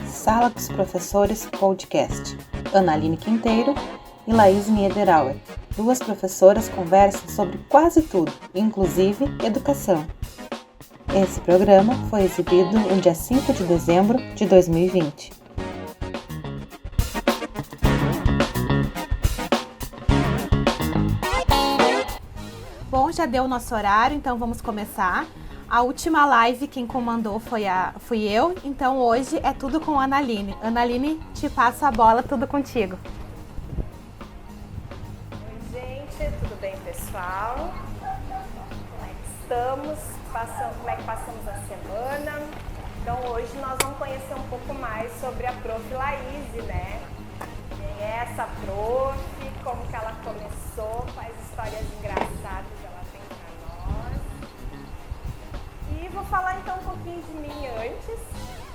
Sala dos Professores Podcast. Ana Aline Quinteiro e Laís Niederauer. Duas professoras conversam sobre quase tudo, inclusive educação. Esse programa foi exibido no dia 5 de dezembro de 2020. Bom, já deu o nosso horário, então vamos começar. A última live quem comandou fui eu, então hoje é tudo com a Ana Aline. Ana Aline, te passo a bola, tudo contigo. Oi, gente, tudo bem, pessoal? Como é que estamos? Como é que passamos a semana? Então hoje nós vamos conhecer um pouco mais sobre a Prof. Laís, né? Quem é essa prof, como que ela começou, quais histórias engraçadas ela tem para nós. E vou falar então um pouquinho de mim antes,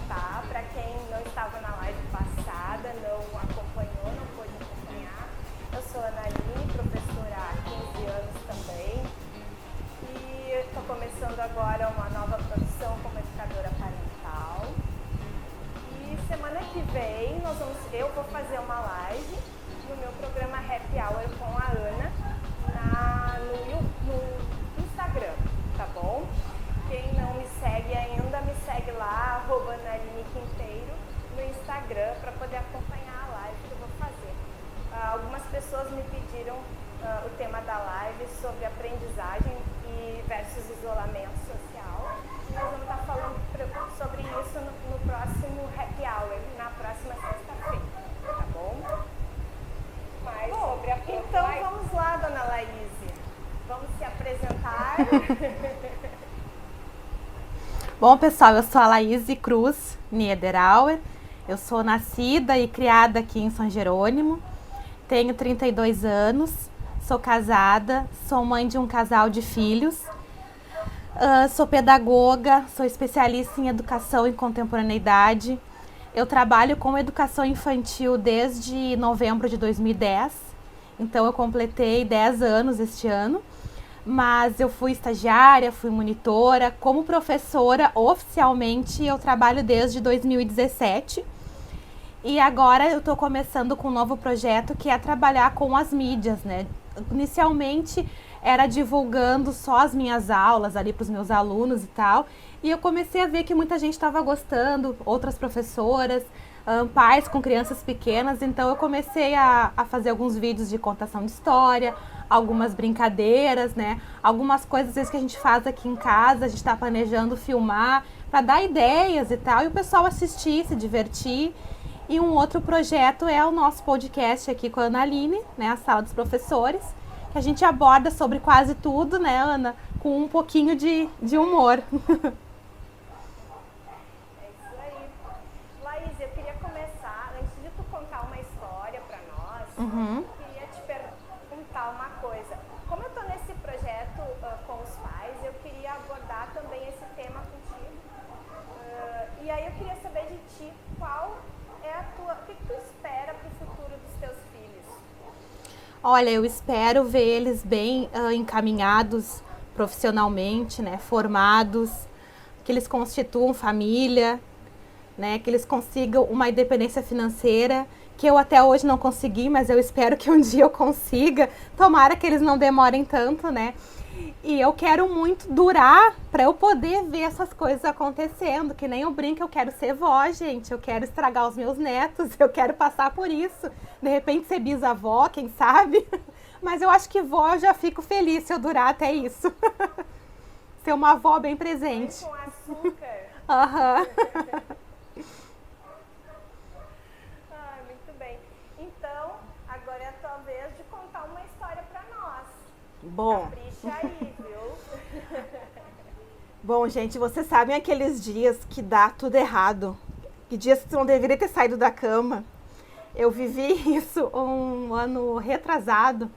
tá? Para quem não estava na live passada, não acompanhou, não pôde acompanhar. Eu sou Ana Aline, professora há 15 anos também. E estou começando agora uma nova profissão como educadora parental. E semana que vem eu vou fazer uma live no meu programa Happy Hour com a Ana no Instagram, tá bom? Quem não me segue ainda, me segue lá, @AnaAlineQuinteiro no Instagram para poder acompanhar a live que eu vou fazer. Algumas pessoas me pediram o tema da live sobre aprendizagem versus isolamento social. Nós vamos estar falando sobre isso no próximo Happy Hour, na próxima sexta-feira, tá bom? Mas sobre a então vamos lá, dona Laís. Vamos se apresentar. Bom, pessoal, eu sou a Laís Cruz Niederauer. Eu sou nascida e criada aqui em São Jerônimo. Tenho 32 anos, sou casada, sou mãe de um casal de filhos. Sou pedagoga, sou especialista em educação e contemporaneidade. Eu trabalho com educação infantil desde novembro de 2010. Então eu completei 10 anos este ano. Mas eu fui estagiária, fui monitora, como professora oficialmente eu trabalho desde 2017 e agora eu estou começando com um novo projeto que é trabalhar com as mídias, né? Inicialmente era divulgando só as minhas aulas ali para os meus alunos e tal, e eu comecei a ver que muita gente estava gostando, outras professoras, pais com crianças pequenas, então eu comecei a fazer alguns vídeos de contação de história, algumas brincadeiras, né? Algumas coisas às vezes que a gente faz aqui em casa, a gente está planejando filmar para dar ideias e tal, e o pessoal assistir, se divertir. E um outro projeto é o nosso podcast aqui com a Ana Aline, né? A Sala dos Professores, que a gente aborda sobre quase tudo, né, Ana? Com um pouquinho de humor. É isso aí. Laís, eu queria começar, antes de tu contar uma história para nós, queria te perguntar uma coisa. Como eu estou nesse projeto com os pais, eu queria abordar também esse tema contigo. E aí eu queria saber de ti, o que tu espera para o futuro dos teus filhos? Olha, eu espero ver eles bem encaminhados profissionalmente, né, formados, que eles constituam família, né, que eles consigam uma independência financeira, que eu até hoje não consegui, mas eu espero que um dia eu consiga. Tomara que eles não demorem tanto, né? E eu quero muito durar para eu poder ver essas coisas acontecendo, que nem eu brinco, eu quero ser vó, gente, eu quero estragar os meus netos, eu quero passar por isso. De repente ser bisavó, quem sabe? Mas eu acho que vó eu já fico feliz se eu durar até isso. Ser uma avó bem presente. Com açúcar. Aham. Muito bem. Então, agora é a tua vez de contar uma história para nós. Bom. Capricha aí, viu? Bom, gente, vocês sabem aqueles dias que dá tudo errado? Que dias que tu não deveria ter saído da cama? Eu vivi isso um ano retrasado.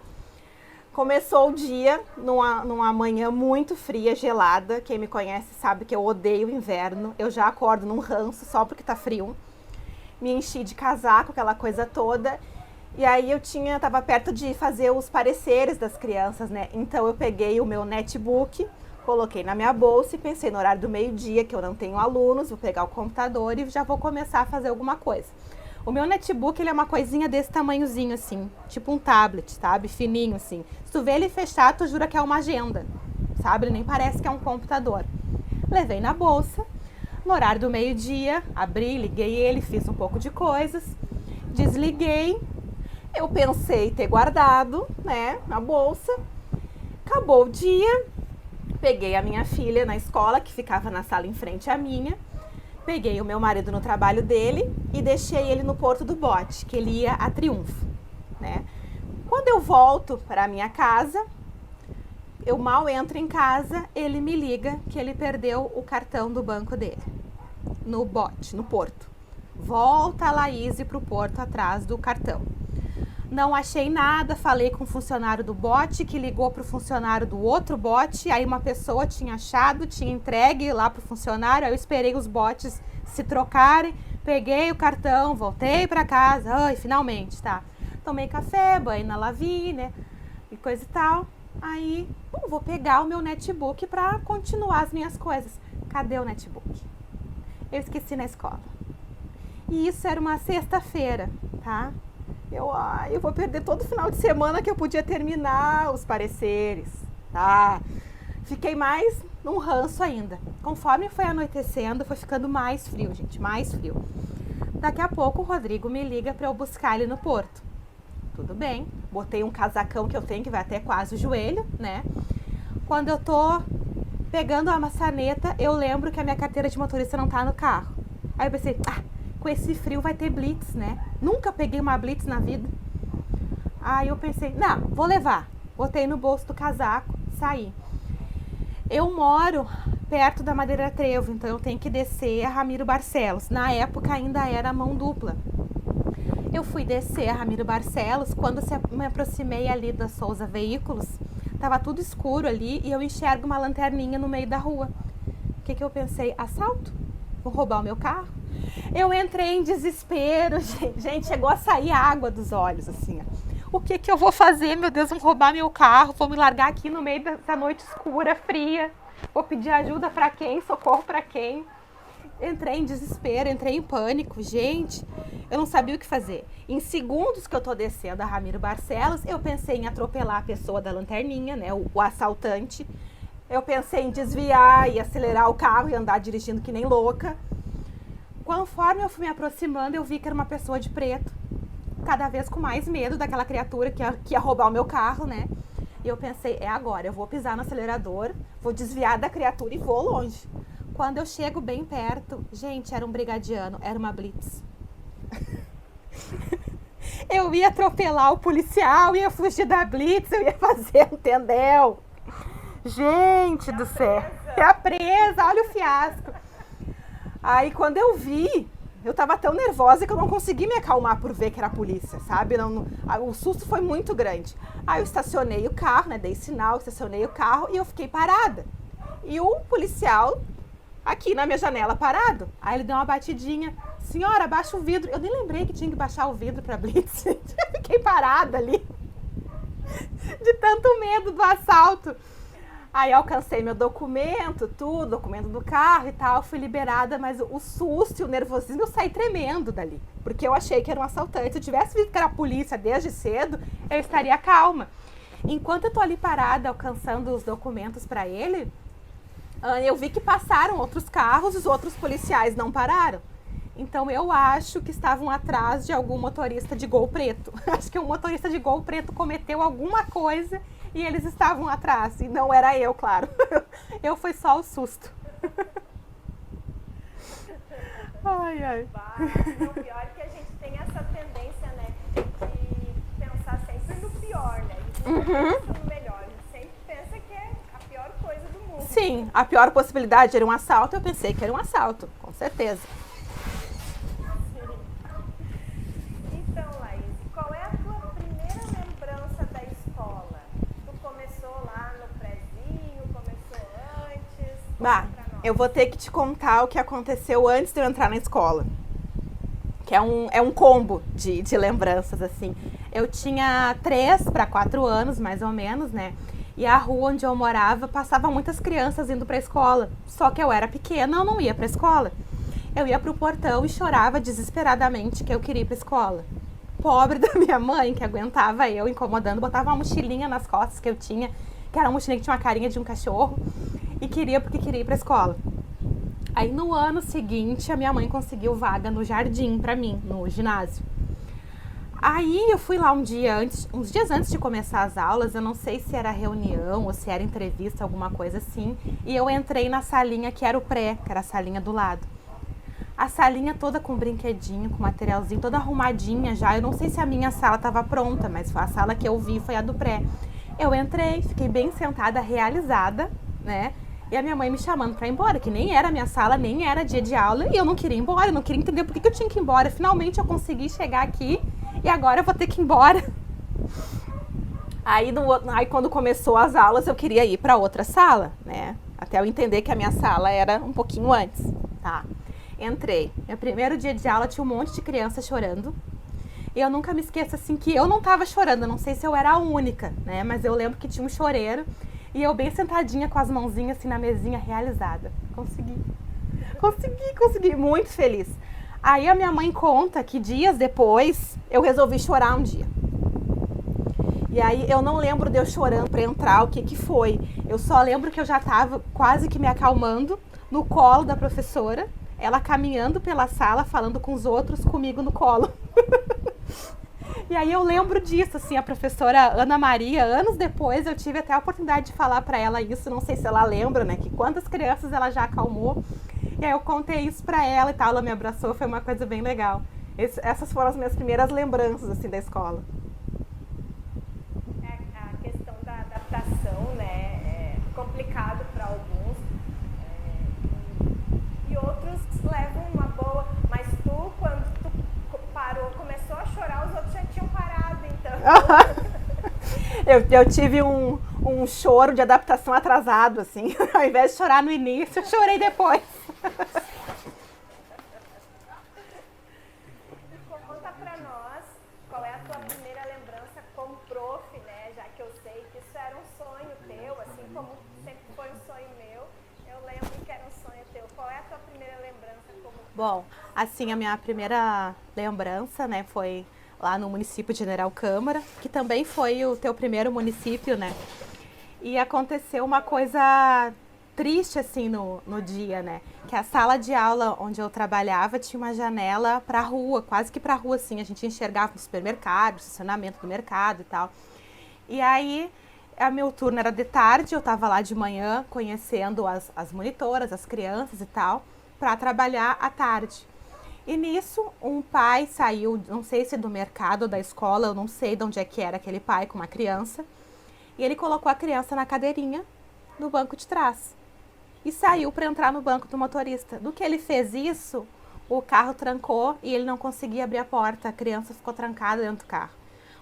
Começou o dia numa manhã muito fria, gelada. Quem me conhece sabe que eu odeio o inverno. Eu já acordo num ranço só porque tá frio. Me enchi de casaco, aquela coisa toda. E aí tava perto de fazer os pareceres das crianças, né? Então eu peguei o meu netbook, Coloquei na minha bolsa e pensei no horário do meio-dia, que eu não tenho alunos, vou pegar o computador e já vou começar a fazer alguma coisa. O meu netbook, ele é uma coisinha desse tamanhozinho assim, tipo um tablet, sabe? Fininho assim. Se tu vê ele fechar, tu jura que é uma agenda, sabe? Ele nem parece que é um computador. Levei na bolsa, no horário do meio-dia, abri, liguei ele, fiz um pouco de coisas, desliguei. Eu pensei ter guardado, né, na bolsa. Acabou o dia, peguei a minha filha na escola, que ficava na sala em frente à minha. Peguei o meu marido no trabalho dele e deixei ele no Porto do Bote, que ele ia a Triunfo, né? Quando eu volto para a minha casa, eu mal entro em casa, ele me liga que ele perdeu o cartão do banco dele, no Bote, no Porto. Volta a Laís para o Porto atrás do cartão. Não achei nada, falei com o funcionário do bote, que ligou para o funcionário do outro bote, aí uma pessoa tinha achado, tinha entregue lá para o funcionário, aí eu esperei os botes se trocarem, peguei o cartão, voltei para casa, ai, finalmente, tá. Tomei café, banho na Lavi, né, e coisa e tal, aí, vou pegar o meu netbook para continuar as minhas coisas. Cadê o netbook? Eu esqueci na escola. E isso era uma sexta-feira, tá? Eu vou perder todo o final de semana que eu podia terminar os pareceres, tá? Fiquei mais num ranço ainda. Conforme foi anoitecendo, foi ficando mais frio, gente, mais frio. Daqui a pouco o Rodrigo me liga para eu buscar ele no Porto. Tudo bem, botei um casacão que eu tenho que vai até quase o joelho, né? Quando eu tô pegando a maçaneta, eu lembro que a minha carteira de motorista não tá no carro. Aí eu pensei, com esse frio vai ter blitz, né? Nunca peguei uma blitz na vida. Aí eu pensei, não, vou levar. Botei no bolso do casaco, saí. Eu moro perto da Madeira Trevo, então eu tenho que descer a Ramiro Barcelos. Na época ainda era mão dupla. Eu fui descer a Ramiro Barcelos, quando me aproximei ali da Souza Veículos, tava tudo escuro ali e eu enxergo uma lanterninha no meio da rua. O que eu pensei? Assalto? Vou roubar o meu carro? Eu entrei em desespero, gente, chegou a sair água dos olhos, assim. O que eu vou fazer? Meu Deus, vão roubar meu carro, vou me largar aqui no meio dessa noite escura, fria. Vou pedir ajuda para quem? Socorro para quem? Entrei em desespero, entrei em pânico, gente. Eu não sabia o que fazer. Em segundos que eu tô descendo a Ramiro Barcelos, eu pensei em atropelar a pessoa da lanterninha, né, o assaltante. Eu pensei em desviar e acelerar o carro e andar dirigindo que nem louca. Conforme eu fui me aproximando, eu vi que era uma pessoa de preto, cada vez com mais medo daquela criatura que ia roubar o meu carro, né? E eu pensei, é agora, eu vou pisar no acelerador, vou desviar da criatura e vou longe. Quando eu chego bem perto, gente, era um brigadiano, era uma blitz. Eu ia atropelar o policial, ia fugir da blitz, eu ia fazer um tendel. Gente do céu, é presa, olha o fiasco. Aí quando eu vi, eu tava tão nervosa que eu não consegui me acalmar por ver que era a polícia, sabe? O susto foi muito grande. Aí eu estacionei o carro, né? Dei sinal, estacionei o carro e eu fiquei parada. E o policial aqui na minha janela parado. Aí ele deu uma batidinha. Senhora, abaixa o vidro. Eu nem lembrei que tinha que baixar o vidro pra blitz. Eu fiquei parada ali. De tanto medo do assalto. Aí alcancei meu documento, tudo, documento do carro e tal, fui liberada, mas o susto e o nervosismo, eu saí tremendo dali, porque eu achei que era um assaltante. Se eu tivesse visto que era a polícia desde cedo, eu estaria calma. Enquanto eu tô ali parada, alcançando os documentos para ele, eu vi que passaram outros carros, os outros policiais não pararam. Então eu acho que estavam atrás de algum motorista de Gol preto. Acho que um motorista de Gol preto cometeu alguma coisa e eles estavam atrás. E não era eu, claro. Eu fui só o susto. Ai, ai. O pior é que a gente tem essa tendência, né, de pensar sempre no pior, né? A gente não pensa no melhor. A gente sempre pensa que é a pior coisa do mundo. Sim, a pior possibilidade era um assalto. Eu pensei que era um assalto, com certeza. Eu vou ter que te contar o que aconteceu antes de eu entrar na escola. Que é um combo de lembranças, assim. Eu tinha 3 para 4 anos, mais ou menos, né? E a rua onde eu morava passava muitas crianças indo para a escola. Só que eu era pequena, eu não ia para a escola. Eu ia pro portão e chorava desesperadamente que eu queria ir para a escola. Pobre da minha mãe, que aguentava eu incomodando, botava uma mochilinha nas costas que eu tinha, que era uma mochilinha que tinha uma carinha de um cachorro, e queria porque queria ir para a escola. Aí no ano seguinte, a minha mãe conseguiu vaga no jardim para mim, no ginásio. Aí eu fui lá uns dias antes de começar as aulas, eu não sei se era reunião ou se era entrevista, alguma coisa assim, e eu entrei na salinha que era o pré, que era a salinha do lado. A salinha toda com brinquedinho, com materialzinho, toda arrumadinha já. Eu não sei se a minha sala estava pronta, mas a sala que eu vi foi a do pré. Eu entrei, fiquei bem sentada, realizada, né? E a minha mãe me chamando pra ir embora, que nem era a minha sala, nem era dia de aula. E eu não queria ir embora, eu não queria entender por que eu tinha que ir embora. Finalmente eu consegui chegar aqui e agora eu vou ter que ir embora. Aí quando começou as aulas, eu queria ir pra outra sala, né? Até eu entender que a minha sala era um pouquinho antes, tá? Entrei. Meu primeiro dia de aula tinha um monte de criança chorando. E eu nunca me esqueço, assim, que eu não tava chorando. Eu não sei se eu era a única, né? Mas eu lembro que tinha um choreiro. E eu bem sentadinha com as mãozinhas, assim, na mesinha, realizada. Consegui. Muito feliz. Aí a minha mãe conta que dias depois, eu resolvi chorar um dia. E aí eu não lembro de eu chorando pra entrar, o que foi. Eu só lembro que eu já tava quase que me acalmando no colo da professora. Ela caminhando pela sala, falando com os outros, comigo no colo. E aí eu lembro disso, assim, a professora Ana Maria, anos depois, eu tive até a oportunidade de falar pra ela isso, não sei se ela lembra, né, que quantas crianças ela já acalmou. E aí eu contei isso pra ela e tal, ela me abraçou, foi uma coisa bem legal. Essas foram as minhas primeiras lembranças, assim, da escola. A questão da adaptação, né, é complicado para alguns. E outros levam uma boa, mas tu, quando tu começou a chorar, os outros já tinham parado, então. Eu tive um choro de adaptação atrasado, assim. Ao invés de chorar no início, eu chorei depois. E conta pra nós qual é a tua primeira lembrança como prof, né? Já que eu sei que isso era um sonho teu, assim como sempre foi um sonho meu. Eu lembro que era um sonho teu. Qual é a tua primeira lembrança como prof? Bom, assim, a minha primeira lembrança, né, foi lá no município de General Câmara, que também foi o teu primeiro município, né? E aconteceu uma coisa triste, assim, no dia, né? Que a sala de aula onde eu trabalhava tinha uma janela pra rua, quase que pra rua, assim. A gente enxergava o supermercado, o estacionamento do mercado e tal. E aí, meu turno era de tarde, eu tava lá de manhã conhecendo as monitoras, as crianças e tal, pra trabalhar à tarde. E nisso, um pai saiu, não sei se do mercado ou da escola, eu não sei de onde é que era aquele pai com uma criança. E ele colocou a criança na cadeirinha, no banco de trás. E saiu para entrar no banco do motorista. Do que ele fez isso, o carro trancou e ele não conseguia abrir a porta. A criança ficou trancada dentro do carro.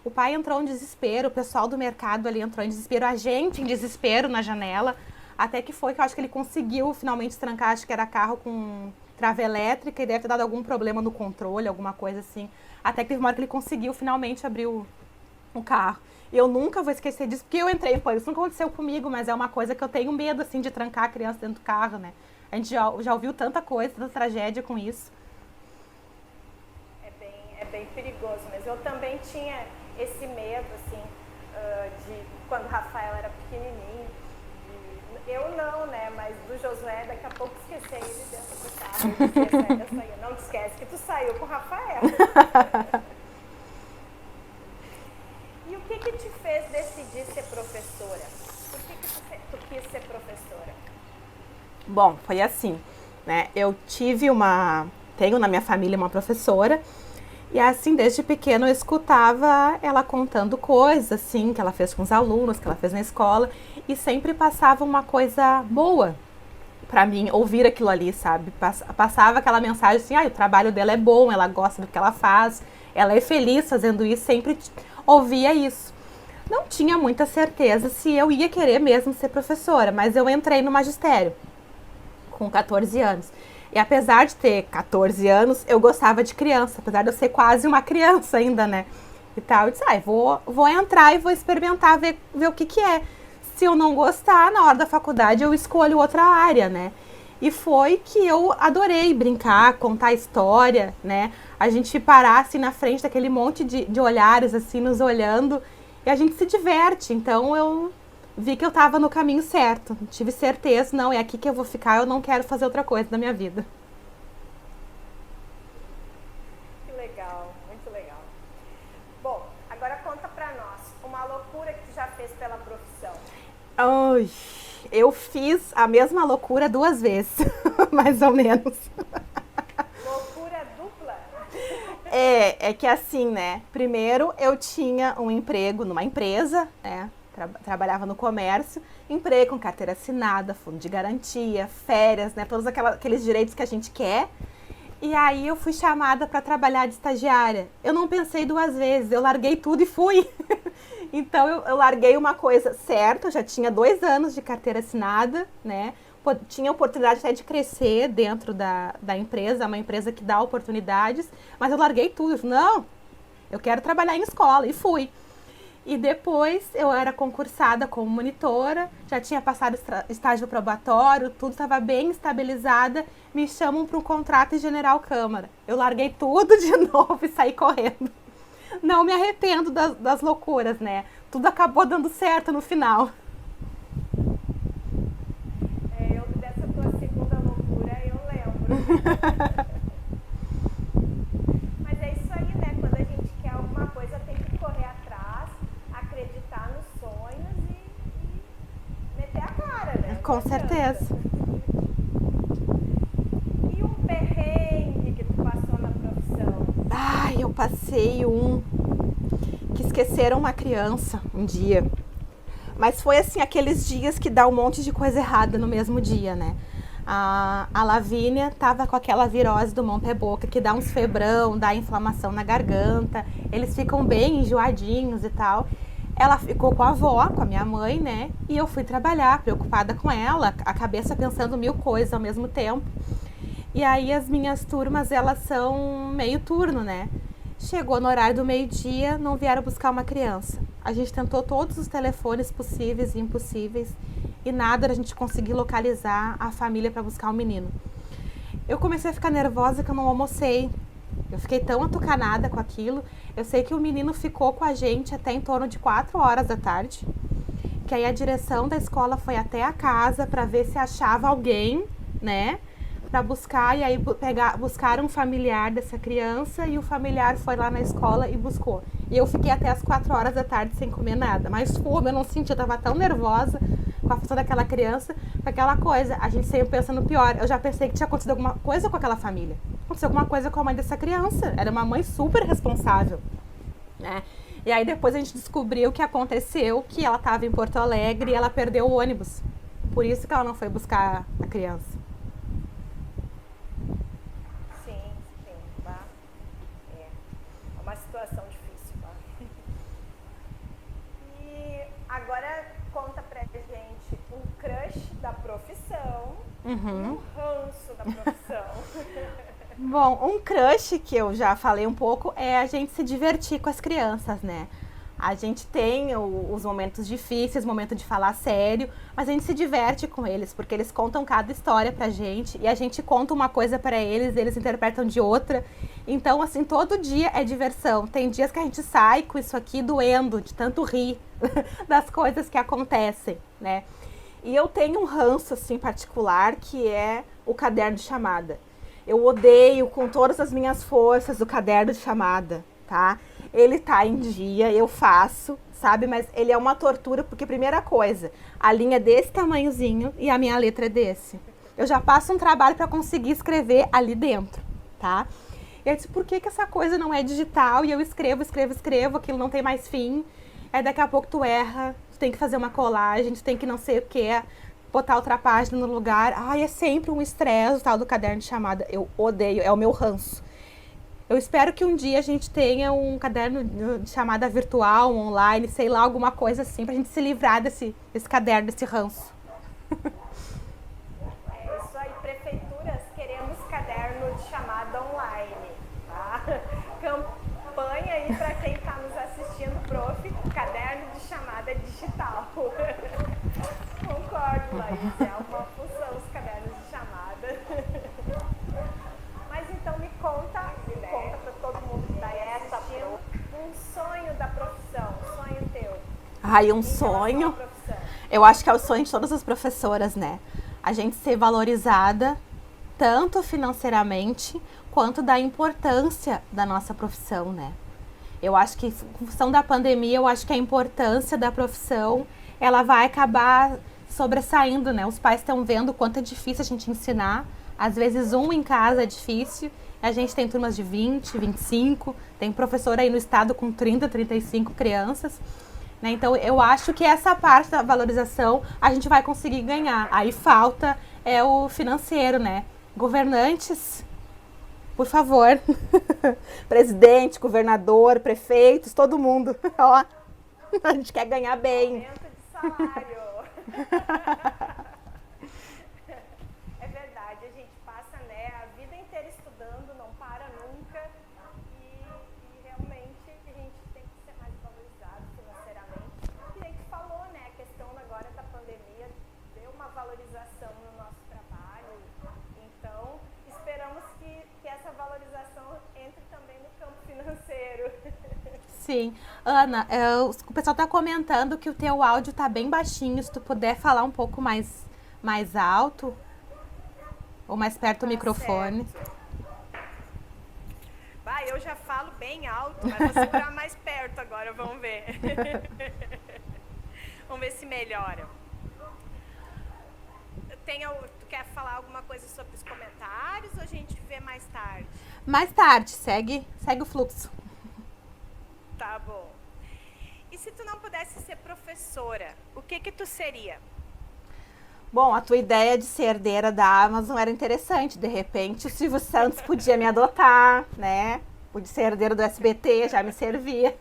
O pai entrou em desespero, o pessoal do mercado ali entrou em desespero, a gente em desespero na janela. Até que foi que eu acho que ele conseguiu finalmente trancar, acho que era carro com trava elétrica e deve ter dado algum problema no controle, alguma coisa assim. Até que teve uma hora que ele conseguiu finalmente abrir o carro. E eu nunca vou esquecer disso, porque eu entrei, pô, isso nunca aconteceu comigo, mas é uma coisa que eu tenho medo, assim, de trancar a criança dentro do carro, né? A gente já ouviu tanta coisa, tanta tragédia com isso. É bem perigoso, mas eu também tinha esse medo, assim, de quando o Rafael era pequenininho. Eu não, né? Mas do Josué, daqui a pouco esqueci ele dentro do carro. Não te esquece que tu saiu com o Rafael. E o que te fez decidir ser professora? Por que tu quis ser professora? Bom, foi assim, né? Eu tenho na minha família uma professora. E assim, desde pequena eu escutava ela contando coisas, assim, que ela fez com os alunos, que ela fez na escola. E sempre passava uma coisa boa pra mim, ouvir aquilo ali, sabe? Passava aquela mensagem assim, o trabalho dela é bom, ela gosta do que ela faz, ela é feliz fazendo isso, sempre ouvia isso. Não tinha muita certeza se eu ia querer mesmo ser professora, mas eu entrei no magistério com 14 anos. E apesar de ter 14 anos, eu gostava de criança, apesar de eu ser quase uma criança ainda, né? E tal, eu disse, vou entrar e vou experimentar, ver o que é. se eu não gostar, na hora da faculdade eu escolho outra área, né? E foi que eu adorei brincar, contar história, né? A gente parar assim na frente daquele monte de olhares assim nos olhando e a gente se diverte. Então eu vi que eu estava no caminho certo. Tive certeza, não, é aqui que eu vou ficar, eu não quero fazer outra coisa na minha vida. Que legal, muito legal. Bom, agora conta pra nós uma loucura que tu já fez pela profissão. Ai, eu fiz a mesma loucura 2 vezes, mais ou menos. Loucura dupla? É que assim, né? Primeiro eu tinha um emprego numa empresa, né? Trabalhava no comércio, emprego com carteira assinada, fundo de garantia, férias, né? Todos aqueles direitos que a gente quer. E aí eu fui chamada para trabalhar de estagiária. Eu não pensei 2 vezes, eu larguei tudo e fui. Então eu larguei uma coisa certa, eu já tinha 2 anos de carteira assinada, né? Tinha oportunidade até de crescer dentro da empresa, uma empresa que dá oportunidades, mas eu larguei tudo. Eu falei, não, eu quero trabalhar em escola, e fui. E depois eu era concursada como monitora, já tinha passado estágio probatório, tudo estava bem estabilizada, me chamam para um contrato em General Câmara. Eu larguei tudo de novo e saí correndo. Não me arrependo das loucuras, né? Tudo acabou dando certo no final. Dessa tua segunda loucura eu lembro. Mas é isso aí, né? Quando a gente quer alguma coisa, tem que correr atrás, acreditar nos sonhos e meter a cara, né? Com certeza. E um perrengue que tu passou na profissão? Ai, eu passei que esqueceram uma criança um dia. Mas foi assim, aqueles dias que dá um monte de coisa errada no mesmo dia, né? A Lavínia tava com aquela virose do mão pé boca, que dá uns febrão, dá inflamação na garganta, eles ficam bem enjoadinhos e tal. Ela ficou com a avó, com a minha mãe, né? E eu fui trabalhar, preocupada com ela, a cabeça pensando 1000 coisas ao mesmo tempo. E aí as minhas turmas, elas são meio turno, né? Chegou no horário do meio-dia, não vieram buscar uma criança. A gente tentou todos os telefones possíveis e impossíveis e nada a gente conseguiu localizar a família para buscar o menino. Eu comecei a ficar nervosa que eu não almocei. Eu fiquei tão atucanada com aquilo. Eu sei que o menino ficou com a gente até em torno de 4 horas da tarde. Que aí a direção da escola foi até a casa para ver se achava alguém, né? Para buscar, e aí buscaram um familiar dessa criança e o familiar foi lá na escola e buscou. E eu fiquei até as 4 horas da tarde sem comer nada, mas fome eu não senti, eu tava tão nervosa com a função daquela criança, com aquela coisa, a gente sempre pensa no pior. Eu já pensei que tinha acontecido alguma coisa com aquela família, aconteceu alguma coisa com a mãe dessa criança, era uma mãe super responsável, né? E aí depois a gente descobriu que aconteceu, que ela estava em Porto Alegre e ela perdeu o ônibus, por isso que ela não foi buscar a criança. Situação difícil, tá? E agora conta pra gente um crush da profissão e um ranço da profissão. Bom, um crush que eu já falei um pouco é a gente se divertir com as crianças, né? A gente tem os momentos difíceis, momento de falar sério, mas a gente se diverte com eles, porque eles contam cada história pra gente e a gente conta uma coisa pra eles, eles interpretam de outra. Então, assim, todo dia é diversão. Tem dias que a gente sai com isso aqui doendo, de tanto rir das coisas que acontecem, né? E eu tenho um ranço, assim, particular, que é o caderno de chamada. Eu odeio com todas as minhas forças o caderno de chamada, tá? Ele tá em dia, eu faço, sabe? Mas ele é uma tortura, porque primeira coisa, a linha é desse tamanhozinho e a minha letra é desse. Eu já passo um trabalho para conseguir escrever ali dentro, tá? E eu disse, por que essa coisa não é digital? E eu escrevo, aquilo não tem mais fim. Aí daqui a pouco tu erra, tu tem que fazer uma colagem, tu tem que não sei o que, botar outra página no lugar. Ai, é sempre um estresse o tal do caderno de chamada. Eu odeio, é o meu ranço. Eu espero que um dia a gente tenha um caderno de chamada virtual, online, sei lá, alguma coisa assim, pra gente se livrar desse caderno, desse ranço. É isso aí, prefeituras, queremos caderno de chamada online, tá? Campanha aí pra quem tá nos assistindo, prof, caderno de chamada digital. Ai, um em relação à sonho. profissão? Eu acho que é o sonho de todas as professoras, né? A gente ser valorizada tanto financeiramente quanto da importância da nossa profissão, né? Eu acho que, em função da pandemia, eu acho que a importância da profissão, ela vai acabar sobressaindo, né? Os pais estão vendo o quanto é difícil a gente ensinar. Às vezes um em casa é difícil. A gente tem turmas de 20, 25, tem professor aí no estado com 30, 35 crianças. Né? Então, eu acho que essa parte da valorização a gente vai conseguir ganhar. Aí falta o financeiro, né? Governantes, por favor. Presidente, governador, prefeitos, todo mundo. Ó, a gente quer ganhar bem. Aumento de salário. É verdade, a gente passa, né, a vida inteira estudando, não para nunca e realmente a gente tem que ser mais valorizado financeiramente. E a gente falou, né, a questão agora da pandemia deu uma valorização no nosso trabalho, então esperamos que essa valorização entre também no campo financeiro. Sim. Ana, o pessoal está comentando que o teu áudio está bem baixinho. Se tu puder falar um pouco mais alto ou mais perto do microfone. Certo. Vai, eu já falo bem alto, mas vou segurar mais perto agora, vamos ver. Vamos ver se melhora. Tu quer falar alguma coisa sobre os comentários ou a gente vê mais tarde? Mais tarde, segue o fluxo. Tá bom. E se tu não pudesse ser professora, o que tu seria? Bom, a tua ideia de ser herdeira da Amazon era interessante. De repente, o Silvio Santos podia me adotar, né? Podia ser herdeiro do SBT, já me servia.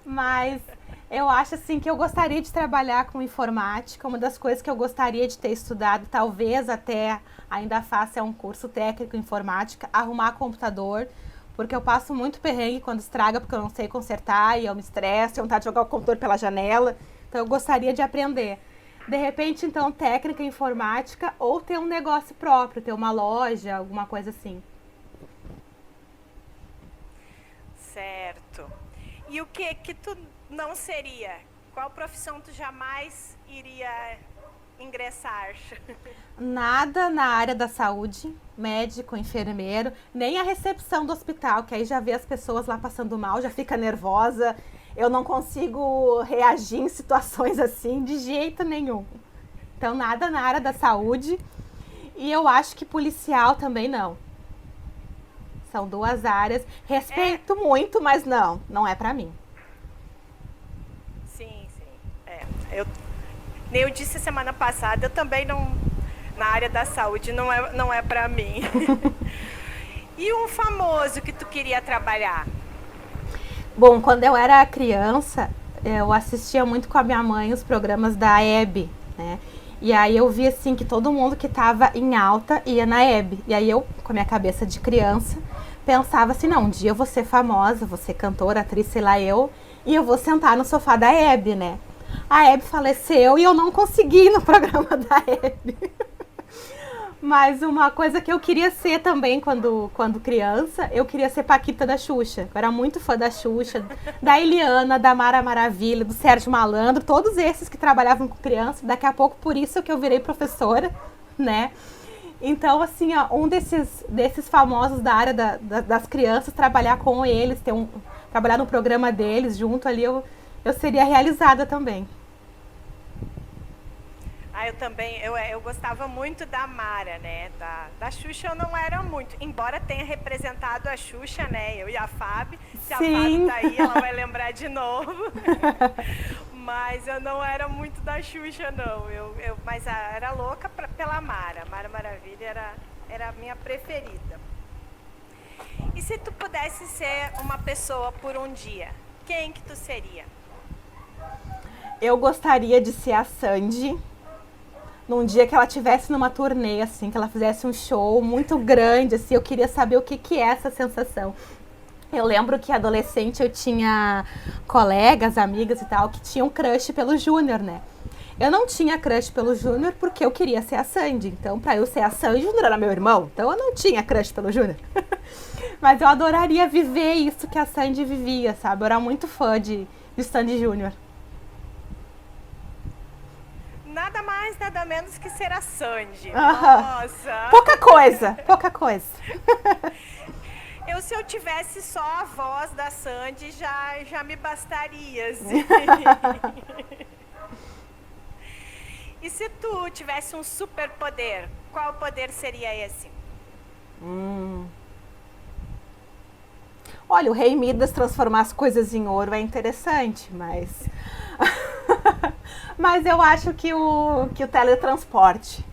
Mas eu acho assim que eu gostaria de trabalhar com informática. Uma das coisas que eu gostaria de ter estudado, talvez até ainda faça um curso técnico em informática, arrumar computador. Porque eu passo muito perrengue quando estraga, porque eu não sei consertar e eu me estresso, tenho vontade de jogar o computador pela janela. Então eu gostaria de aprender. De repente, então, técnica informática ou ter um negócio próprio, ter uma loja, alguma coisa assim. Certo. E o que tu não seria? Qual profissão tu jamais iria ingressar? Nada na área da saúde, médico, enfermeiro, nem a recepção do hospital, que aí já vê as pessoas lá passando mal, já fica nervosa. Eu não consigo reagir em situações assim de jeito nenhum. Então, nada na área da saúde. E eu acho que policial também não. São duas áreas. Respeito muito, mas não é pra mim. Sim. Eu disse semana passada, eu também não, na área da saúde não é pra mim. E um famoso que tu queria trabalhar? Bom, quando eu era criança, eu assistia muito com a minha mãe os programas da Hebe, né? E aí eu vi assim que todo mundo que estava em alta ia na Hebe. E aí eu, com a minha cabeça de criança, pensava assim, não, um dia eu vou ser famosa, vou ser cantora, atriz, sei lá eu, e eu vou sentar no sofá da Hebe, né? A Hebe faleceu e eu não consegui ir no programa da Hebe. Mas uma coisa que eu queria ser também quando criança, eu queria ser Paquita da Xuxa. Eu era muito fã da Xuxa, da Eliana, da Mara Maravilha, do Sérgio Malandro, todos esses que trabalhavam com criança. Daqui a pouco, por isso que eu virei professora, né? Então, assim, ó, um desses famosos da área das crianças, trabalhar com eles, trabalhar no programa deles junto ali, eu seria realizada também. Eu também, eu gostava muito da Mara, né? Da Xuxa eu não era muito, embora tenha representado a Xuxa, né? Eu e a Fábio. Se Sim. A Fábio tá aí, ela vai lembrar de novo. Mas eu não era muito da Xuxa, não. Mas era louca pela Mara. Mara Maravilha era a minha preferida. E se tu pudesse ser uma pessoa por um dia, quem que tu seria? Eu gostaria de ser a Sandy. Num dia que ela estivesse numa turnê, assim, que ela fizesse um show muito grande, assim, eu queria saber o que é essa sensação. Eu lembro que adolescente eu tinha colegas, amigas e tal, que tinham crush pelo Júnior, né? Eu não tinha crush pelo Júnior porque eu queria ser a Sandy. Então, pra eu ser a Sandy, o Júnior era meu irmão. Então, eu não tinha crush pelo Júnior. Mas eu adoraria viver isso que a Sandy vivia, sabe? Eu era muito fã de Sandy Júnior. mais, nada menos que ser a Sandy. Aham. Nossa! Pouca coisa, pouca coisa. Se eu tivesse só a voz da Sandy, já me bastaria, assim. E se tu tivesse um superpoder, qual poder seria esse? Olha, o Rei Midas transformar as coisas em ouro é interessante, mas... mas eu acho que o teletransporte.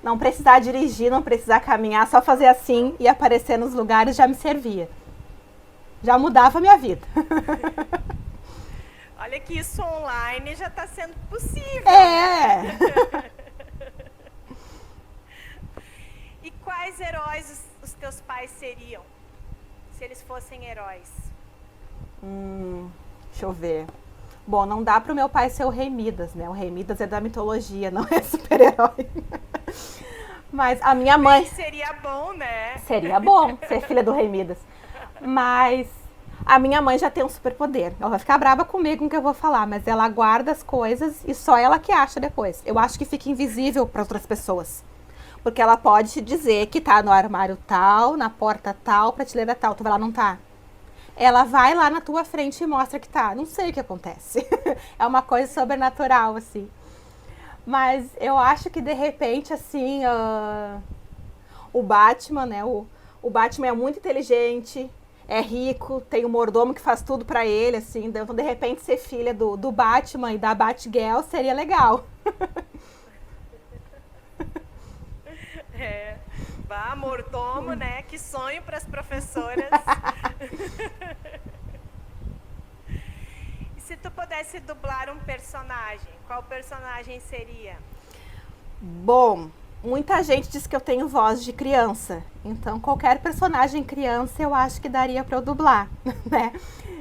Não precisar dirigir, não precisar caminhar, só fazer assim e aparecer nos lugares já me servia. Já mudava a minha vida. Olha que isso online já está sendo possível. É! E quais heróis os teus pais seriam? Se eles fossem heróis? Deixa eu ver. Bom, não dá pro meu pai ser o Rei Midas, né? O Rei Midas é da mitologia, não é super-herói. Mas a minha mãe... Seria bom, né? Seria bom ser filha do Rei Midas. Mas a minha mãe já tem um superpoder. Ela vai ficar brava comigo com o que eu vou falar, mas ela guarda as coisas e só ela que acha depois. Eu acho que fica invisível para outras pessoas. Porque ela pode te dizer que tá no armário tal, na porta tal, prateleira tal. Tu vai lá, não tá. Ela vai lá na tua frente e mostra que tá. Não sei o que acontece. É uma coisa sobrenatural, assim. Mas eu acho que, de repente, assim, o Batman, né? O Batman é muito inteligente, é rico, tem um mordomo que faz tudo pra ele, assim. Então, de repente, ser filha do Batman e da Batgirl seria legal. Vá, mordomo, né? Que sonho para as professoras. E se tu pudesse dublar um personagem, qual personagem seria? Bom, muita gente diz que eu tenho voz de criança. Então, qualquer personagem criança eu acho que daria para eu dublar, né?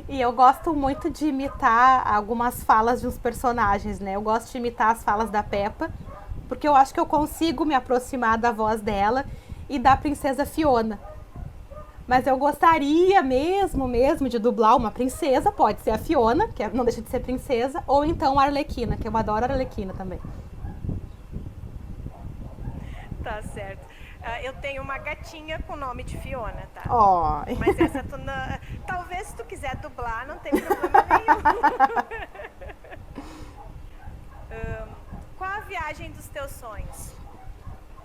E eu gosto muito de imitar algumas falas de uns personagens, né? Eu gosto de imitar as falas da Peppa, porque eu acho que eu consigo me aproximar da voz dela e da princesa Fiona. Mas eu gostaria mesmo de dublar uma princesa, pode ser a Fiona, que não deixa de ser princesa, ou então a Arlequina, que eu adoro a Arlequina também. Tá certo. Eu tenho uma gatinha com o nome de Fiona, tá? Oh. Mas essa tu não... Talvez se tu quiser dublar, não tem problema nenhum. Qual a viagem dos teus sonhos?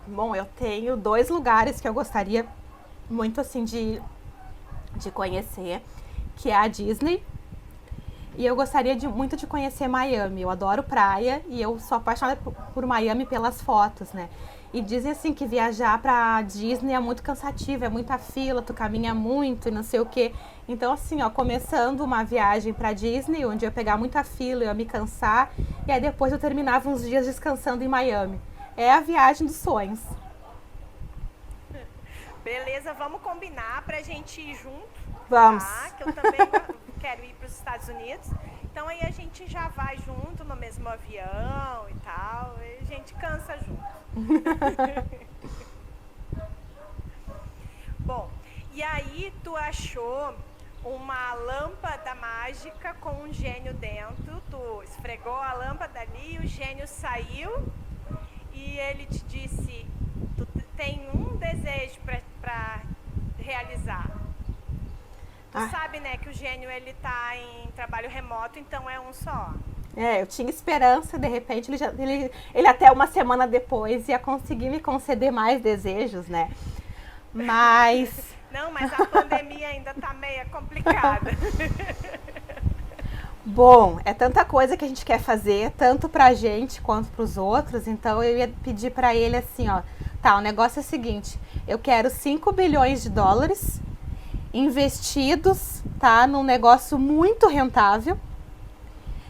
Bom, eu tenho 2 lugares que eu gostaria muito assim de conhecer, que é a Disney e eu gostaria muito de conhecer Miami. Eu adoro praia e eu sou apaixonada por Miami pelas fotos, né? E dizem assim que viajar pra Disney é muito cansativo, é muita fila, tu caminha muito e não sei o quê. Então assim, ó, começando uma viagem pra Disney, onde eu ia pegar muita fila, eu ia me cansar, e aí depois eu terminava uns dias descansando em Miami. É a viagem dos sonhos. Beleza, vamos combinar pra gente ir junto. Vamos. Tá? Que eu também quero ir para os Estados Unidos. Então aí a gente já vai junto no mesmo avião e tal. E a gente cansa junto. Bom, e aí tu achou uma lâmpada mágica com um gênio dentro. Tu esfregou a lâmpada ali, o gênio saiu e ele te disse: tu tem um desejo para realizar. Tu sabe, né, que o gênio ele tá em trabalho remoto, então é um só. É, eu tinha esperança, de repente ele até uma semana depois ia conseguir me conceder mais desejos, né? Mas... Não, mas a pandemia ainda tá meio complicada. Bom, é tanta coisa que a gente quer fazer, tanto pra gente quanto pros outros, então eu ia pedir pra ele assim, ó, tá, o negócio é o seguinte, eu quero 5 bilhões de dólares investidos, tá, num negócio muito rentável,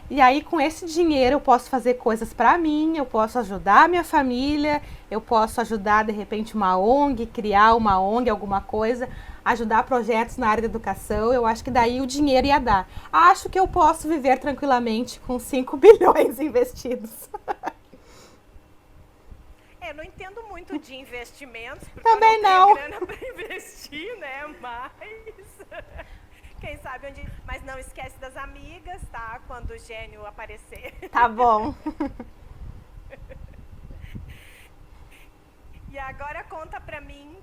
e aí com esse dinheiro eu posso fazer coisas pra mim, eu posso ajudar a minha família, eu posso ajudar de repente uma ONG, criar uma ONG, alguma coisa, ajudar projetos na área da educação. Eu acho que daí o dinheiro ia dar. Acho que eu posso viver tranquilamente com 5 bilhões investidos. Eu não entendo muito de investimentos, porque também eu não tenho grana para investir, né? Mas quem sabe onde... Mas não esquece das amigas, tá? Quando o gênio aparecer. Tá bom. agora conta pra mim,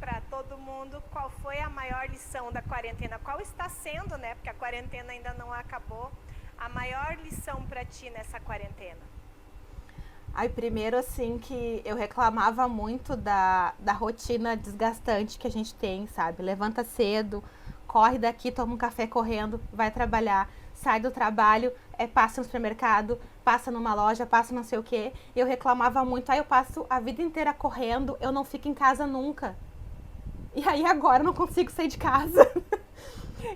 pra todo mundo, qual foi a maior lição da quarentena? Qual está sendo, né? Porque a quarentena ainda não acabou. A maior lição pra ti nessa quarentena? Aí, primeiro, assim, que eu reclamava muito da rotina desgastante que a gente tem, sabe? Levanta cedo, corre daqui, toma um café correndo, vai trabalhar, sai do trabalho, passa no supermercado, passa numa loja, passa não sei o quê. Eu reclamava muito, aí eu passo a vida inteira correndo, eu não fico em casa nunca. E aí agora eu não consigo sair de casa.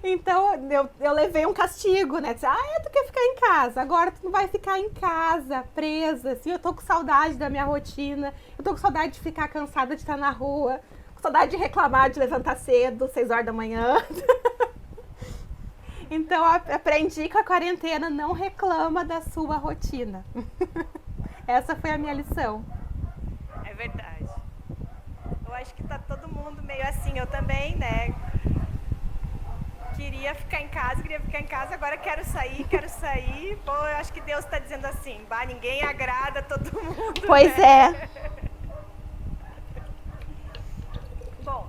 Então eu levei um castigo, né? Disse, tu quer ficar em casa, agora tu não vai ficar em casa, presa, assim, eu tô com saudade da minha rotina, eu tô com saudade de ficar cansada de estar na rua, com saudade de reclamar, de levantar cedo, 6 horas da manhã. Então aprendi com a quarentena, não reclama da sua rotina. Essa foi a minha lição. É verdade. Eu acho que tá todo mundo meio assim, eu também, né? Queria ficar em casa, agora quero sair. Pô, eu acho que Deus tá dizendo assim, ninguém agrada todo mundo. Pois né? é. Bom,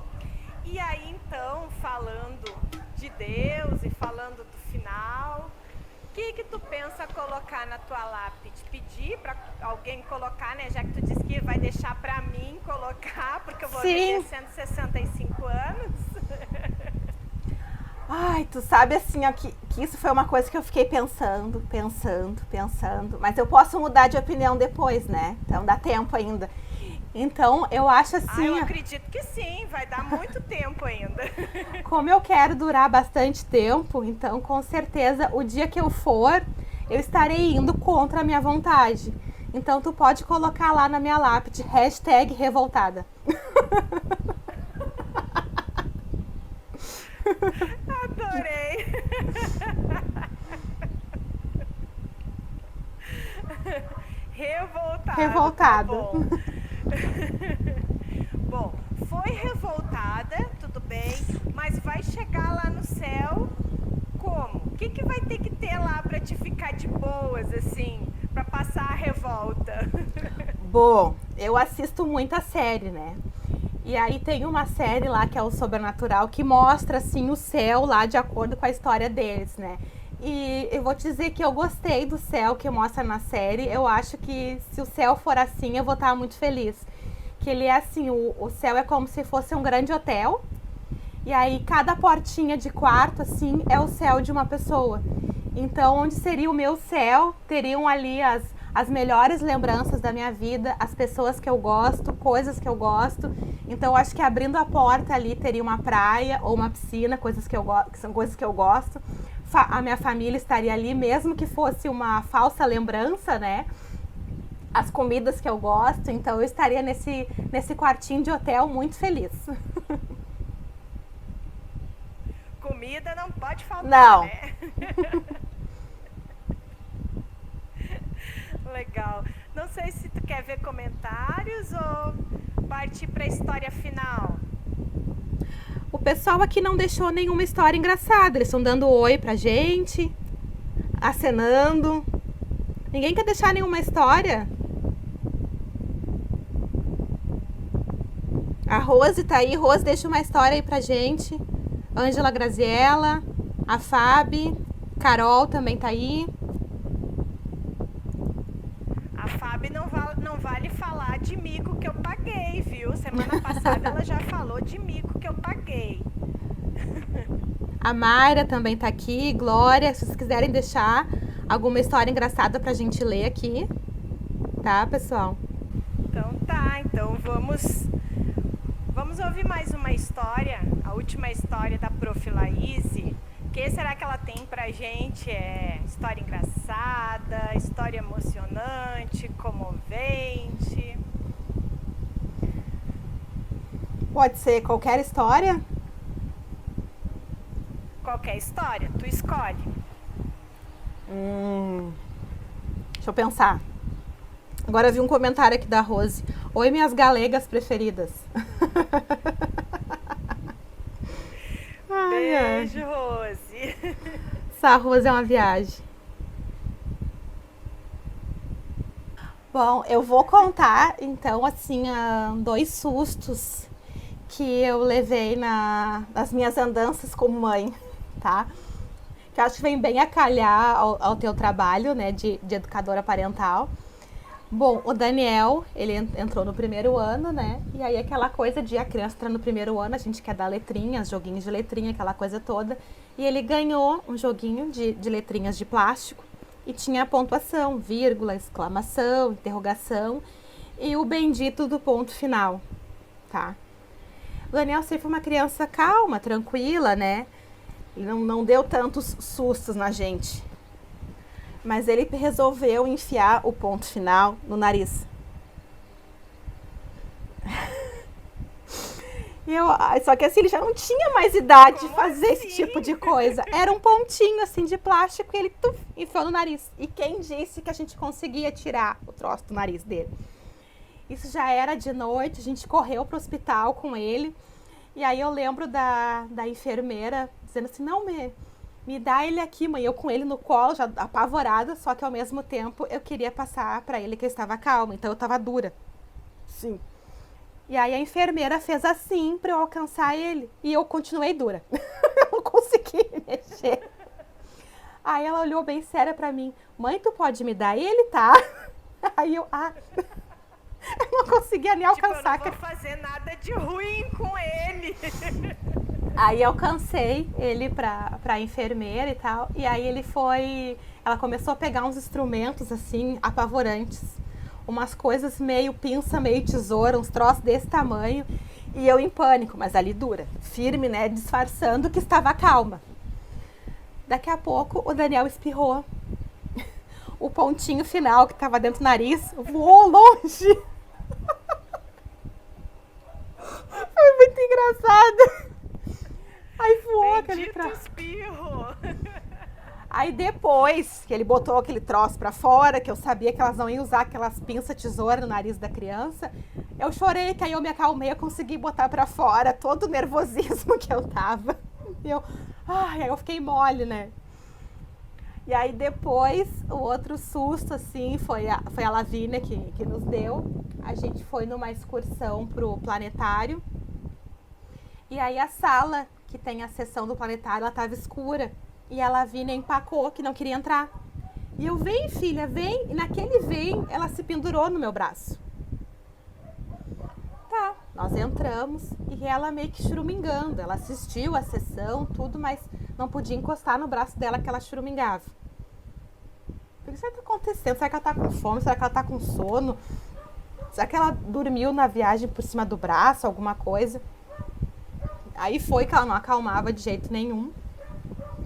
e aí então, falando de Deus e falando do final, o que tu pensa colocar na tua lápide? Pedir pra alguém colocar, né? Já que tu disse que vai deixar pra mim colocar, porque eu vou viver 165 anos. Ai, tu sabe assim, ó, que isso foi uma coisa que eu fiquei pensando. Mas eu posso mudar de opinião depois, né? Então dá tempo ainda. Então eu acho assim. Eu acredito que sim, vai dar muito tempo ainda. Como eu quero durar bastante tempo, então com certeza o dia que eu for, eu estarei indo contra a minha vontade. Então tu pode colocar lá na minha lápide, #revoltada. Adorei! Revoltada. Tá bom. Bom, foi revoltada, tudo bem, mas vai chegar lá no céu como? O que vai ter que ter lá pra te ficar de boas, assim, pra passar a revolta? Bom, eu assisto muita série, né? E aí tem uma série lá que é o Sobrenatural que mostra assim o céu lá de acordo com a história deles, né? E eu vou te dizer que eu gostei do céu que mostra na série. Eu acho que se o céu for assim, eu vou estar muito feliz. Que ele é assim, o céu é como se fosse um grande hotel. E aí cada portinha de quarto assim é o céu de uma pessoa. Então onde seria o meu céu, teriam ali as melhores lembranças da minha vida, as pessoas que eu gosto, coisas que eu gosto. Então, eu acho que abrindo a porta ali teria uma praia ou uma piscina, que são coisas que eu gosto. A minha família estaria ali, mesmo que fosse uma falsa lembrança, né? As comidas que eu gosto. Então, eu estaria nesse quartinho de hotel muito feliz. Comida não pode faltar, não. Né? Legal. Não sei se tu quer ver comentários ou partir para a história final. O pessoal aqui não deixou nenhuma história engraçada. Eles estão dando oi pra gente, acenando. Ninguém quer deixar nenhuma história? A Rose tá aí. Rose, deixa uma história aí pra gente. Ângela Graziella, a Fabi, Carol também tá aí. A Fabi não vale falar de mico que eu paguei, viu? Semana passada ela já falou de mico que eu paguei. A Mayra também tá aqui. Glória, se vocês quiserem deixar alguma história engraçada pra gente ler aqui. Tá, pessoal? Então tá, então vamos ouvir mais uma história, a última história da Prof. Laíse. O que será que ela tem pra gente? É história engraçada, história emocionante, comovente? Pode ser qualquer história? Qualquer história, tu escolhe. Deixa eu pensar. Agora eu vi um comentário aqui da Rose. Oi, minhas galegas preferidas. Beijo, Rose. Essa Rose é uma viagem. Bom, eu vou contar, então, assim, 2 sustos que eu levei nas minhas andanças como mãe, tá? Que eu acho que vem bem a calhar ao teu trabalho, né, de educadora parental. Bom, o Daniel, ele entrou no primeiro ano, né? E aí aquela coisa de a criança entrar no primeiro ano, a gente quer dar letrinhas, joguinhos de letrinha, aquela coisa toda. E ele ganhou um joguinho de letrinhas de plástico e tinha a pontuação, vírgula, exclamação, interrogação e o bendito do ponto final, tá? O Daniel sempre foi uma criança calma, tranquila, né? Ele não deu tantos sustos na gente. Mas ele resolveu enfiar o ponto final no nariz. Só que assim, ele já não tinha mais idade de fazer esse tipo de coisa. Era um pontinho assim de plástico e ele enfiou no nariz. E quem disse que a gente conseguia tirar o troço do nariz dele? Isso já era de noite, a gente correu pro hospital com ele. E aí eu lembro da enfermeira dizendo assim, não, me dá ele aqui, mãe. Eu com ele no colo, já apavorada, só que ao mesmo tempo eu queria passar pra ele que eu estava calma, então eu tava dura. Sim. E aí a enfermeira fez assim pra eu alcançar ele. E eu continuei dura. Eu não consegui mexer. Aí ela olhou bem séria pra mim. Mãe, tu pode me dar ele, tá? Aí eu não conseguia nem alcançar. Eu não vou fazer nada de ruim com ele. Aí eu alcancei ele pra enfermeira e tal. E aí ela começou a pegar uns instrumentos assim, apavorantes. Umas coisas meio pinça, meio tesoura, uns troços desse tamanho. E eu em pânico, mas ali dura, firme, né? Disfarçando que estava calma. Daqui a pouco o Daniel espirrou. O pontinho final que estava dentro do nariz voou longe. Foi muito engraçado. Aí voou aquele troço. Aí depois que ele botou aquele troço pra fora, que eu sabia que elas não iam usar aquelas pinças tesoura no nariz da criança, eu chorei, que aí eu me acalmei, eu consegui botar pra fora todo o nervosismo que eu tava. Aí eu fiquei mole, né? E aí depois, o outro susto, assim, foi a Lavínia que nos deu. A gente foi numa excursão pro planetário. E aí a sala que tem a seção do planetário, ela tava escura. E a Lavínia empacou, que não queria entrar. E eu, vem filha, vem. E naquele vem, ela se pendurou no meu braço. Tá, nós entramos e ela meio que churumingando. Ela assistiu a sessão, tudo, mas não podia encostar no braço dela que ela churumingava. O que será que tá acontecendo? Será que ela tá com fome? Será que ela tá com sono? Será que ela dormiu na viagem por cima do braço, alguma coisa? Aí foi que ela não acalmava de jeito nenhum.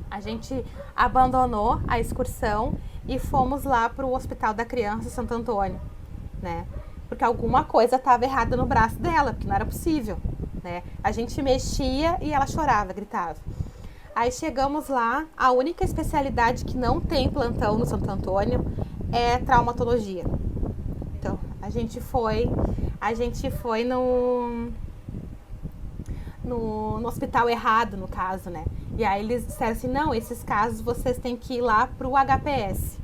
A gente abandonou a excursão e fomos lá pro Hospital da Criança Santo Antônio, né? Porque alguma coisa estava errada no braço dela, porque não era possível, né? A gente mexia e ela chorava, gritava. Aí chegamos lá, a única especialidade que não tem plantão no Santo Antônio é traumatologia. Então, a gente foi no hospital errado, no caso, né? E aí eles disseram assim, não, esses casos vocês têm que ir lá pro HPS.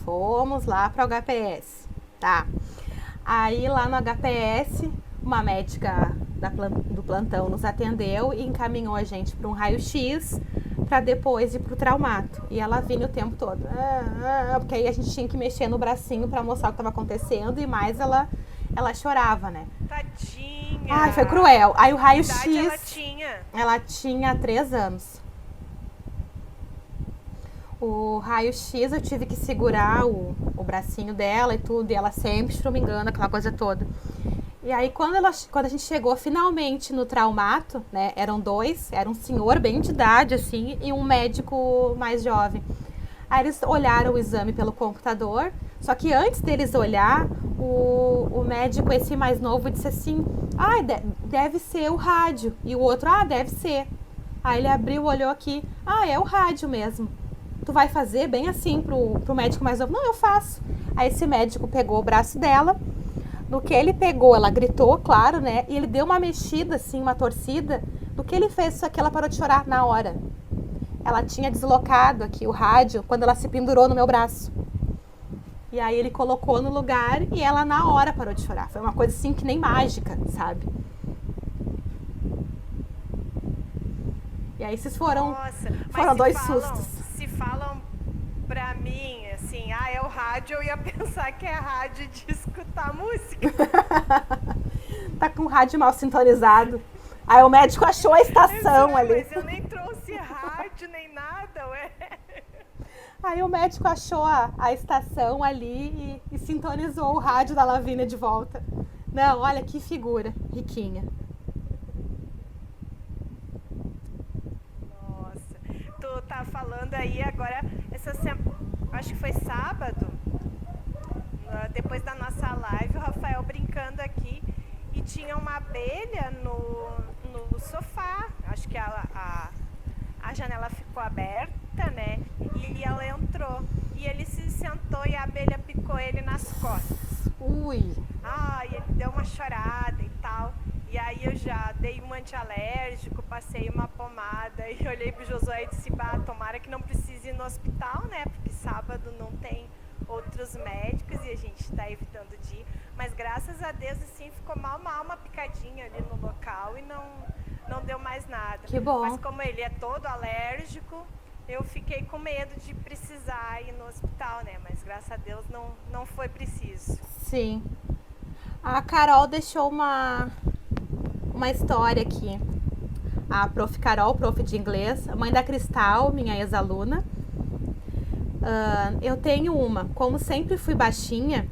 Fomos lá pro HPS, tá? Aí lá no HPS, uma médica do plantão nos atendeu e encaminhou a gente para um raio-x para depois ir pro traumato. E ela vinha o tempo todo, porque aí a gente tinha que mexer no bracinho para mostrar o que estava acontecendo e mais ela chorava, né? Tadinha! Ai, foi cruel. Aí o raio-x... Que idade ela tinha? Ela tinha 3 anos. O raio-x eu tive que segurar o bracinho dela e tudo, e ela sempre churumingando, aquela coisa toda. E aí quando a gente chegou finalmente no traumato, né, eram 2, era um senhor bem de idade assim e um médico mais jovem. Aí eles olharam o exame pelo computador, só que antes deles olhar, o médico esse mais novo disse assim, deve ser o rádio, e o outro, deve ser. Aí ele abriu, olhou aqui, é o rádio mesmo. Tu vai fazer bem assim pro médico mais novo? Não, eu faço. Aí esse médico pegou o braço dela, no que ele pegou, ela gritou, claro, né? E ele deu uma mexida, assim, uma torcida. No que ele fez isso aqui, ela parou de chorar na hora. Ela tinha deslocado aqui o rádio quando ela se pendurou no meu braço. E aí ele colocou no lugar e ela na hora parou de chorar. Foi uma coisa assim que nem mágica, sabe? E aí vocês foram Nossa, foram dois sustos. Se falam pra mim, assim, é o rádio, eu ia pensar que é rádio de escutar música. Tá com o rádio mal sintonizado. Aí o médico achou a estação ali. Mas eu nem trouxe rádio, nem nada, ué. Aí o médico achou a estação ali e sintonizou o rádio da Lavínia de volta. Não, olha que figura, riquinha. Nossa, tu tá falando aí agora, acho que foi sábado, depois da nossa live, o Rafael brincando aqui e tinha uma abelha no sofá. Acho que a janela ficou aberta, né? E ela entrou. E ele se sentou e a abelha picou ele nas costas. Ui! E ele deu uma chorada e tal. E aí eu já dei um antialérgico, passei uma pomada e olhei pro Josué e disse, tomara que não precise ir no hospital, né? Porque sábado não tem outros médicos e a gente tá evitando de ir. Mas graças a Deus, assim, ficou mal uma picadinha ali no local e não deu mais nada. Que bom. Mas como ele é todo alérgico, eu fiquei com medo de precisar ir no hospital, né? Mas graças a Deus não foi preciso. Sim. A Carol deixou uma história aqui. A prof. Carol, prof. de inglês, mãe da Cristal, minha ex-aluna. Eu tenho uma. Como sempre fui baixinha,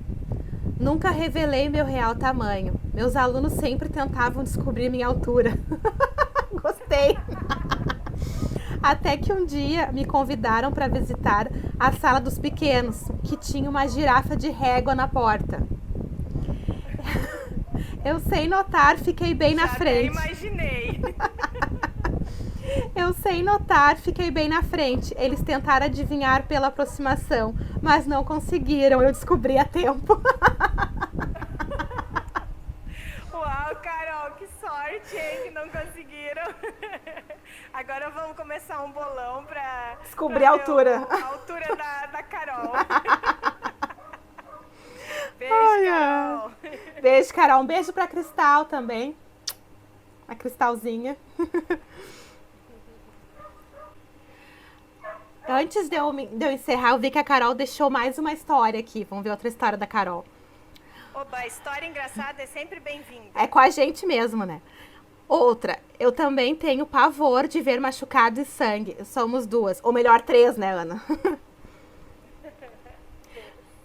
nunca revelei meu real tamanho. Meus alunos sempre tentavam descobrir minha altura. Gostei. Até que um dia me convidaram para visitar a sala dos pequenos, que tinha uma girafa de régua na porta. Eu sei notar, fiquei bem na frente. Já imaginei. Eu sei notar, fiquei bem na frente. Eles tentaram adivinhar pela aproximação, mas não conseguiram. Eu descobri a tempo. Uau, Carol, que sorte, hein, que não conseguiram. Agora vamos começar um bolão pra descobrir a altura. A altura da Carol. Beijo, Carol. Beijo, Carol. Um beijo pra Cristal também. A Cristalzinha. Antes de eu encerrar, eu vi que a Carol deixou mais uma história aqui. Vamos ver outra história da Carol. Oba, história engraçada é sempre bem-vinda. É com a gente mesmo, né? Outra, eu também tenho pavor de ver machucado e sangue. Somos duas. Ou melhor, três, né, Ana?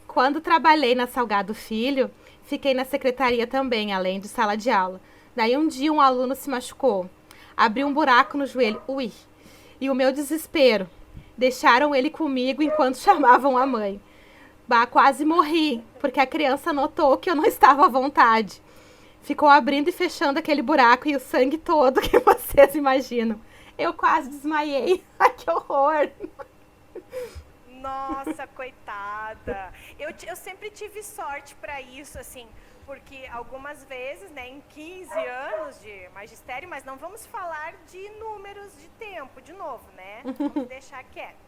Quando trabalhei na Salgado Filho, fiquei na secretaria também, além de sala de aula. Daí um dia um aluno se machucou. Abriu um buraco no joelho. Ui! E o meu desespero. Deixaram ele comigo enquanto chamavam a mãe. Quase morri, porque a criança notou que eu não estava à vontade. Ficou abrindo e fechando aquele buraco e o sangue todo que vocês imaginam. Eu quase desmaiei. Ai, que horror! Nossa, coitada. Eu sempre tive sorte para isso, assim, porque algumas vezes, né, em 15 anos de magistério, mas não vamos falar de números de tempo de novo, né? Vamos deixar quieto.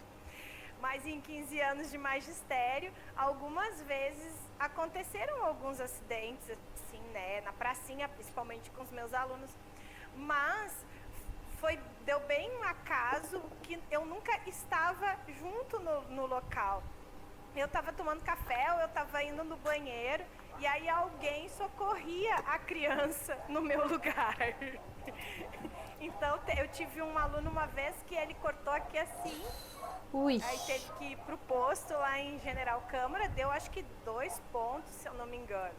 Mas em 15 anos de magistério, algumas vezes aconteceram alguns acidentes, assim, né, na pracinha, principalmente com os meus alunos. Mas deu bem um acaso que eu nunca estava junto no local. Eu estava tomando café ou eu estava indo no banheiro e aí alguém socorria a criança no meu lugar. Então eu tive um aluno uma vez que ele cortou aqui assim. Ui. Aí teve que ir pro posto lá em General Câmara, deu acho que 2 pontos, se eu não me engano.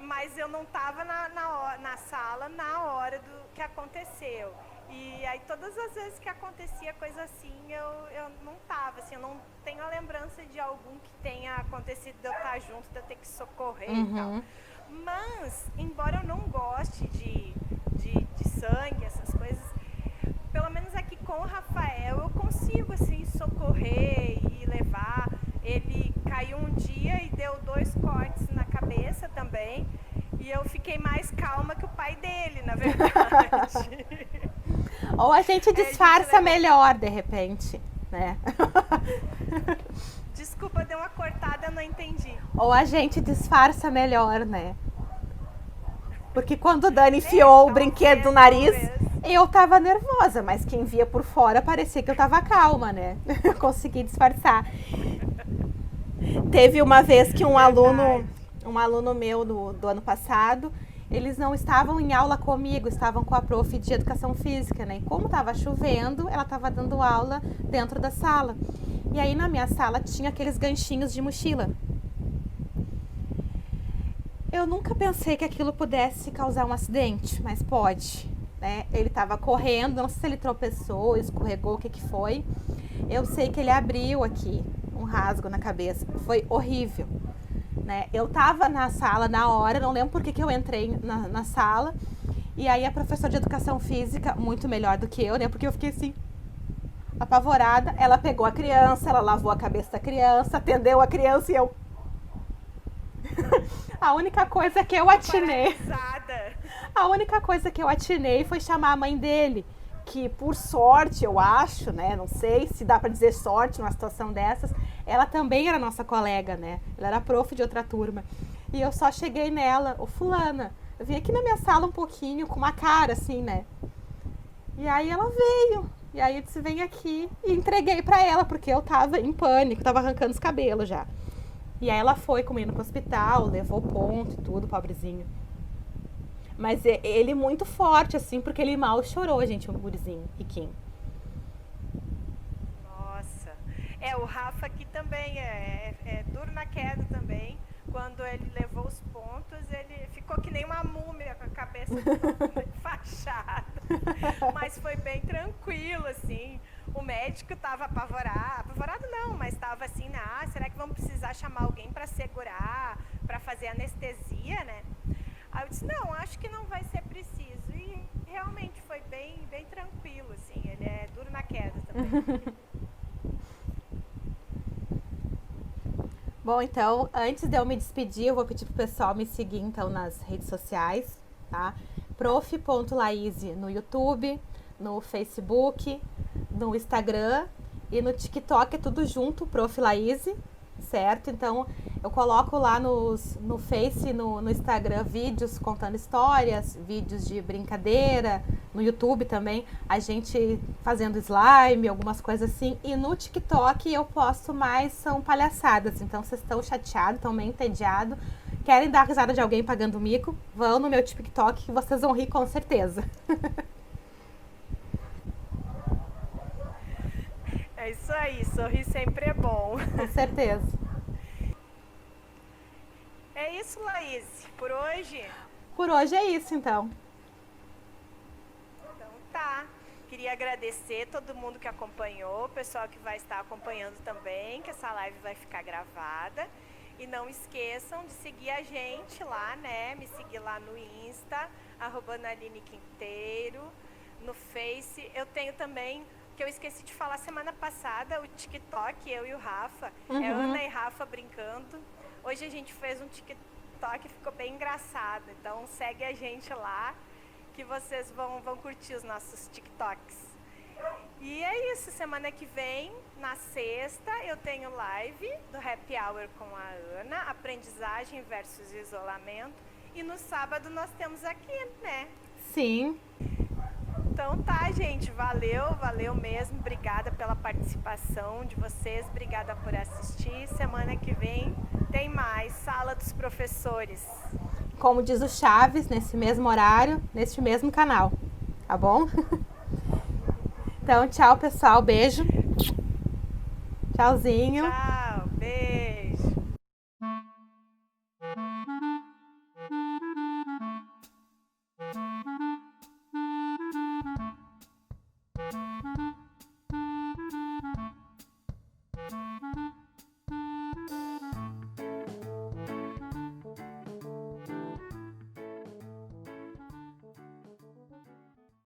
Mas eu não estava na sala na hora do que aconteceu. E aí todas as vezes que acontecia coisa assim, eu não estava, assim, eu não tenho a lembrança de algum que tenha acontecido de eu estar junto, de eu ter que socorrer e tal. Mas, embora eu não goste de sangue, essas coisas, pelo menos aqui com o Rafael eu consigo, assim, socorrer e levar. Ele caiu um dia e deu 2 cortes na cabeça também. E eu fiquei mais calma que o pai dele, na verdade. Ou a gente disfarça melhor, de repente, né? Desculpa, deu uma cortada, eu não entendi. Ou a gente disfarça melhor, né? Porque quando o Dani enfiou o brinquedo no nariz, eu tava nervosa, mas quem via por fora parecia que eu tava calma, né? Eu consegui disfarçar. Teve uma vez que um aluno meu do ano passado, eles não estavam em aula comigo, estavam com a prof de educação física, né? E como estava chovendo, ela estava dando aula dentro da sala. E aí na minha sala tinha aqueles ganchinhos de mochila. Eu nunca pensei que aquilo pudesse causar um acidente, mas pode, né? Ele estava correndo, não sei se ele tropeçou, escorregou, o que foi. Eu sei que ele abriu aqui um rasgo na cabeça, foi horrível, né? Eu estava na sala na hora, não lembro por que eu entrei na sala, e aí a professora de educação física, muito melhor do que eu, né? Porque eu fiquei assim, apavorada, ela pegou a criança, ela lavou a cabeça da criança, atendeu a criança e eu... A única coisa que eu atinei... A única coisa que eu atinei foi chamar a mãe dele, que por sorte, eu acho, né, não sei se dá para dizer sorte numa situação dessas, ela também era nossa colega, né, ela era prof de outra turma, e eu só cheguei nela, ô fulana, eu vim aqui na minha sala um pouquinho, com uma cara assim, né, e aí ela veio, e aí eu disse, vem aqui, e entreguei para ela, porque eu tava em pânico, tava arrancando os cabelos já, e aí ela foi comigo pro hospital, levou ponto e tudo, pobrezinho. Mas ele muito forte, assim, porque ele mal chorou, gente, um gurizinho, riquinho. Nossa. O Rafa aqui também é duro na queda também. Quando ele levou os pontos, ele ficou que nem uma múmia com a cabeça fachada. Mas foi bem tranquilo, assim. O médico estava apavorado não, mas estava assim, será que vamos precisar chamar alguém para segurar, para fazer anestesia, né? Aí eu disse, não, acho que não vai ser preciso. E realmente foi bem tranquilo, assim. Ele é duro na queda também. Bom, então, antes de eu me despedir, eu vou pedir pro pessoal me seguir, então, nas redes sociais, tá? prof.laíse no YouTube, no Facebook, no Instagram e no TikTok, é tudo junto, Prof. Laíse, certo? Então, eu coloco lá no Face e no Instagram vídeos contando histórias, vídeos de brincadeira, no YouTube também, a gente fazendo slime, algumas coisas assim. E no TikTok eu posto mais, são palhaçadas. Então, vocês estão chateados, estão meio entediados, querem dar risada de alguém pagando mico, vão no meu TikTok que vocês vão rir com certeza. É isso aí, sorrir sempre é bom. Com certeza. É isso, Laís, por hoje? Por hoje é isso, então. Então tá. Queria agradecer todo mundo que acompanhou, o pessoal que vai estar acompanhando também, que essa live vai ficar gravada. E não esqueçam de seguir a gente lá, né? Me seguir lá no Insta, @AnaLineQuinteiro, no Face. Eu tenho também, que eu esqueci de falar semana passada, o TikTok, eu e o Rafa. É Ana e Rafa brincando. Hoje a gente fez um TikTok, ficou bem engraçado. Então segue a gente lá, que vocês vão curtir os nossos TikToks. E é isso, semana que vem, na sexta, eu tenho live do Happy Hour com a Ana, aprendizagem versus isolamento. E no sábado nós temos aqui, né? Sim. Então tá, gente, valeu mesmo. Obrigada pela participação de vocês, obrigada por assistir. Semana que vem tem mais Sala dos Professores. Como diz o Chaves, nesse mesmo horário, neste mesmo canal, tá bom? Então, tchau, pessoal, beijo. Tchauzinho. Tchau, beijo.